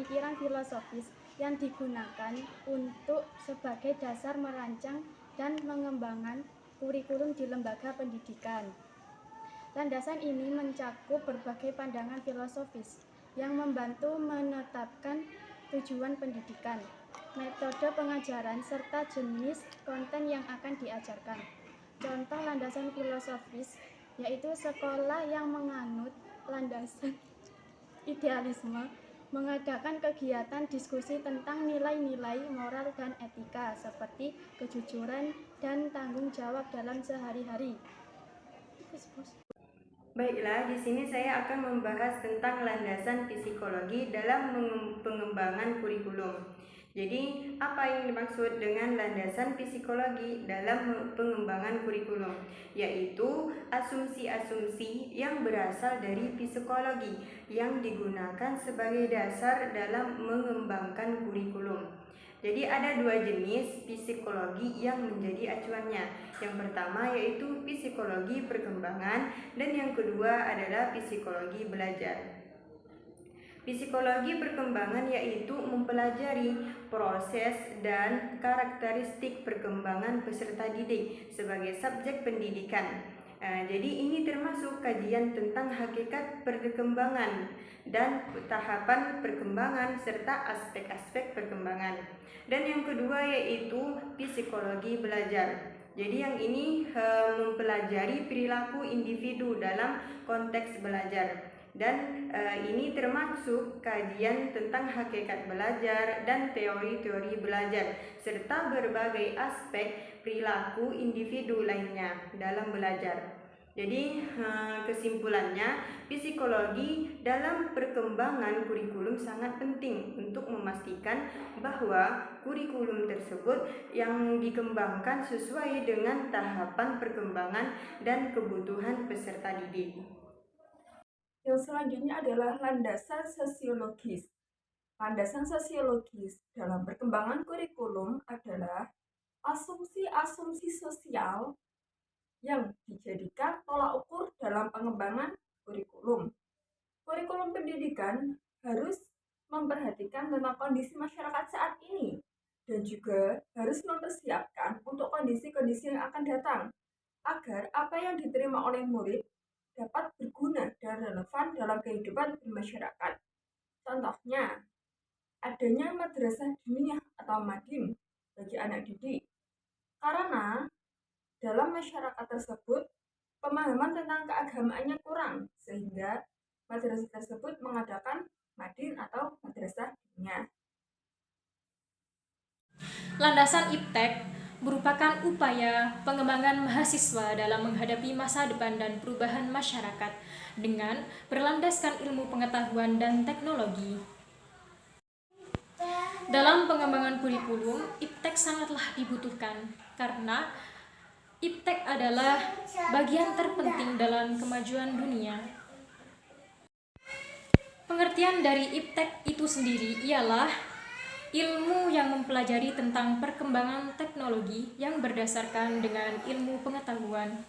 pemikiran filosofis yang digunakan untuk sebagai dasar merancang dan mengembangkan kurikulum di lembaga pendidikan. Landasan ini mencakup berbagai pandangan filosofis yang membantu menetapkan tujuan pendidikan, metode pengajaran, serta jenis konten yang akan diajarkan. Contoh landasan filosofis yaitu sekolah yang menganut landasan idealisme, mengadakan kegiatan diskusi tentang nilai-nilai moral dan etika seperti kejujuran dan tanggung jawab dalam sehari-hari. Baiklah, di sini saya akan membahas tentang landasan psikologi dalam pengembangan kurikulum. Jadi, apa yang dimaksud dengan landasan psikologi dalam pengembangan kurikulum? Yaitu asumsi-asumsi yang berasal dari psikologi yang digunakan sebagai dasar dalam mengembangkan kurikulum. Jadi ada dua jenis psikologi yang menjadi acuannya. Yang pertama yaitu psikologi perkembangan dan yang kedua adalah psikologi belajar. Psikologi perkembangan yaitu mempelajari proses dan karakteristik perkembangan peserta didik sebagai subjek pendidikan. Jadi ini termasuk kajian tentang hakikat perkembangan dan tahapan perkembangan serta aspek-aspek perkembangan. Dan yang kedua yaitu psikologi belajar. Jadi yang ini mempelajari perilaku individu dalam konteks belajar. Dan ini termasuk kajian tentang hakikat belajar dan teori-teori belajar serta berbagai aspek perilaku individu lainnya dalam belajar. Jadi kesimpulannya, psikologi dalam perkembangan kurikulum sangat penting untuk memastikan bahwa kurikulum tersebut yang dikembangkan sesuai dengan tahapan perkembangan dan kebutuhan peserta didik. Yang selanjutnya adalah landasan sosiologis. Landasan sosiologis dalam perkembangan kurikulum adalah asumsi-asumsi sosial yang dijadikan tolak ukur dalam pengembangan kurikulum. Kurikulum pendidikan harus memperhatikan tentang kondisi masyarakat saat ini dan juga harus mempersiapkan untuk kondisi-kondisi yang akan datang agar apa yang diterima oleh murid dapat berguna dan relevan dalam kehidupan bermasyarakat. Contohnya, adanya madrasah diniyah atau madim bagi anak didik. Karena dalam masyarakat tersebut, pemahaman tentang keagamaannya kurang, sehingga madrasah tersebut mengadakan madin atau madrasah diniyah. Landasan IPTEK merupakan upaya pengembangan mahasiswa dalam menghadapi masa depan dan perubahan masyarakat dengan berlandaskan ilmu pengetahuan dan teknologi. Dalam pengembangan kurikulum, IPTEK sangatlah dibutuhkan karena IPTEK adalah bagian terpenting dalam kemajuan dunia. Pengertian dari IPTEK itu sendiri ialah ilmu yang mempelajari tentang perkembangan teknologi yang berdasarkan dengan ilmu pengetahuan.